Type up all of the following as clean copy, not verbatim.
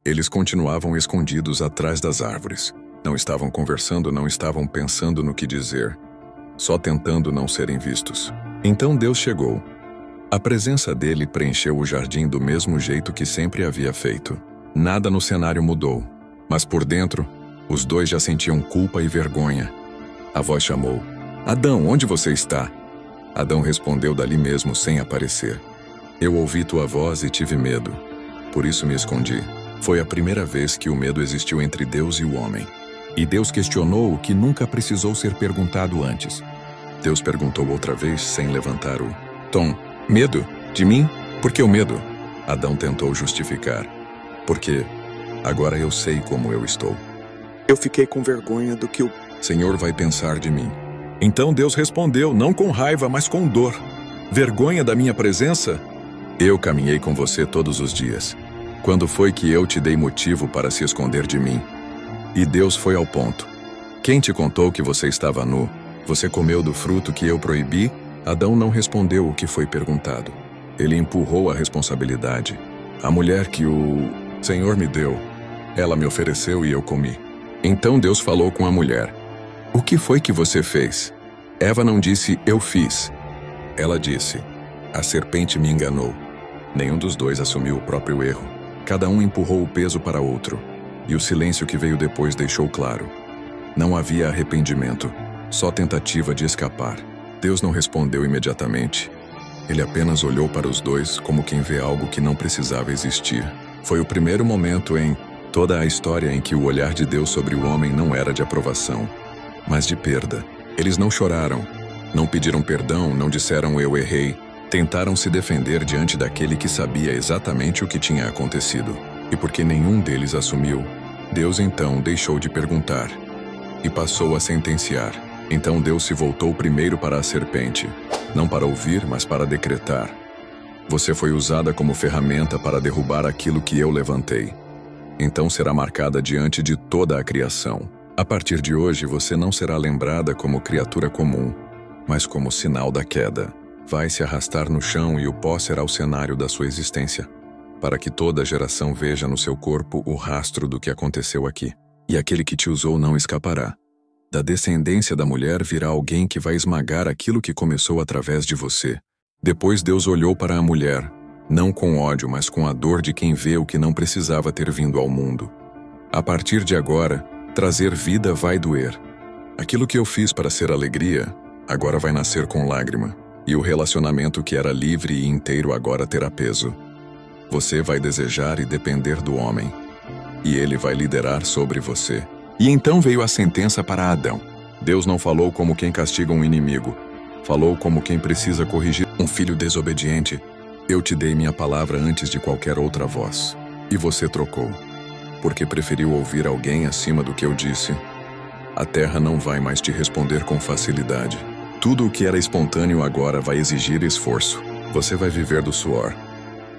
Eles continuavam escondidos atrás das árvores. Não estavam conversando, não estavam pensando no que dizer, só tentando não serem vistos. Então Deus chegou. A presença dele preencheu o jardim do mesmo jeito que sempre havia feito. Nada no cenário mudou, mas por dentro, os dois já sentiam culpa e vergonha. A voz chamou: Adão, onde você está? Adão respondeu dali mesmo sem aparecer. Eu ouvi tua voz e tive medo, por isso me escondi. Foi a primeira vez que o medo existiu entre Deus e o homem. E Deus questionou o que nunca precisou ser perguntado antes. Deus perguntou outra vez sem levantar o tom. Medo? De mim? Por que o medo? Adão tentou justificar. Porque agora eu sei como eu estou. Eu fiquei com vergonha do que o Senhor vai pensar de mim. Então Deus respondeu, não com raiva, mas com dor. Vergonha da minha presença? Eu caminhei com você todos os dias. Quando foi que eu te dei motivo para se esconder de mim? E Deus foi ao ponto. Quem te contou que você estava nu? Você comeu do fruto que eu proibi? Adão não respondeu o que foi perguntado. Ele empurrou a responsabilidade. A mulher que o Senhor me deu, ela me ofereceu e eu comi. Então Deus falou com a mulher. O que foi que você fez? Eva não disse, eu fiz. Ela disse, a serpente me enganou. Nenhum dos dois assumiu o próprio erro. Cada um empurrou o peso para outro. E o silêncio que veio depois deixou claro. Não havia arrependimento, só tentativa de escapar. Deus não respondeu imediatamente. Ele apenas olhou para os dois como quem vê algo que não precisava existir. Foi o primeiro momento em toda a história em que o olhar de Deus sobre o homem não era de aprovação, mas de perda. Eles não choraram, não pediram perdão, não disseram eu errei. Tentaram se defender diante daquele que sabia exatamente o que tinha acontecido. E porque nenhum deles assumiu, Deus então deixou de perguntar e passou a sentenciar. Então Deus se voltou primeiro para a serpente, não para ouvir, mas para decretar. Você foi usada como ferramenta para derrubar aquilo que eu levantei. Então será marcada diante de toda a criação. A partir de hoje você não será lembrada como criatura comum, mas como sinal da queda. Vai se arrastar no chão e o pó será o cenário da sua existência, para que toda geração veja no seu corpo o rastro do que aconteceu aqui. E aquele que te usou não escapará. Da descendência da mulher virá alguém que vai esmagar aquilo que começou através de você. Depois Deus olhou para a mulher, não com ódio, mas com a dor de quem vê o que não precisava ter vindo ao mundo. A partir de agora, trazer vida vai doer. Aquilo que eu fiz para ser alegria, agora vai nascer com lágrima. E o relacionamento que era livre e inteiro agora terá peso. Você vai desejar e depender do homem, e ele vai liderar sobre você. E então veio a sentença para Adão. Deus não falou como quem castiga um inimigo, falou como quem precisa corrigir um filho desobediente. Eu te dei minha palavra antes de qualquer outra voz, e você trocou, porque preferiu ouvir alguém acima do que eu disse. A terra não vai mais te responder com facilidade. Tudo o que era espontâneo agora vai exigir esforço. Você vai viver do suor,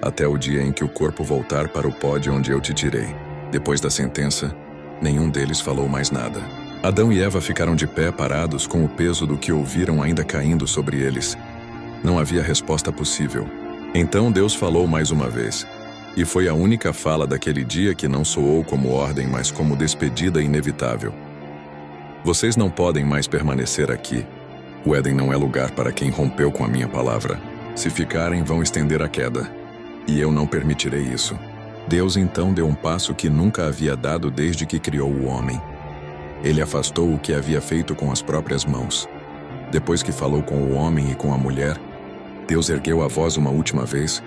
até o dia em que o corpo voltar para o pó de onde eu te tirei. Depois da sentença, nenhum deles falou mais nada. Adão e Eva ficaram de pé parados com o peso do que ouviram ainda caindo sobre eles. Não havia resposta possível. Então Deus falou mais uma vez. E foi a única fala daquele dia que não soou como ordem, mas como despedida inevitável. Vocês não podem mais permanecer aqui. O Éden não é lugar para quem rompeu com a minha palavra. Se ficarem, vão estender a queda. E eu não permitirei isso. Deus então deu um passo que nunca havia dado desde que criou o homem. Ele afastou o que havia feito com as próprias mãos. Depois que falou com o homem e com a mulher, Deus ergueu a voz uma última vez,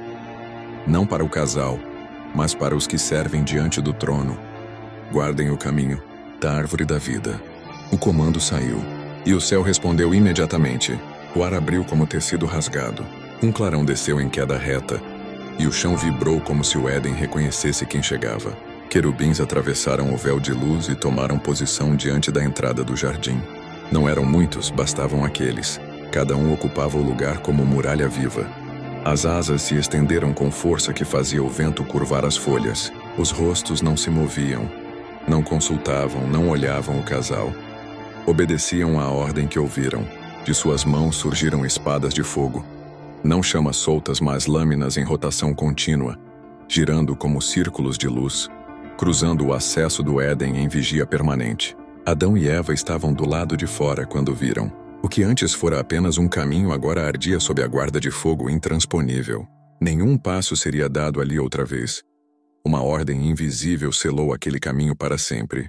não para o casal, mas para os que servem diante do trono. Guardem o caminho da árvore da vida. O comando saiu. E o céu respondeu imediatamente. O ar abriu como tecido rasgado. Um clarão desceu em queda reta, e o chão vibrou como se o Éden reconhecesse quem chegava. Querubins atravessaram o véu de luz e tomaram posição diante da entrada do jardim. Não eram muitos, bastavam aqueles. Cada um ocupava o lugar como muralha viva. As asas se estenderam com força que fazia o vento curvar as folhas. Os rostos não se moviam, não consultavam, não olhavam o casal. Obedeciam à ordem que ouviram. De suas mãos surgiram espadas de fogo. Não chamas soltas, mas lâminas em rotação contínua, girando como círculos de luz. cruzando o acesso do Éden em vigia permanente. Adão e Eva estavam do lado de fora quando viram. O que antes fora apenas um caminho agora ardia sob a guarda de fogo intransponível. Nenhum passo seria dado ali outra vez. Uma ordem invisível selou aquele caminho para sempre.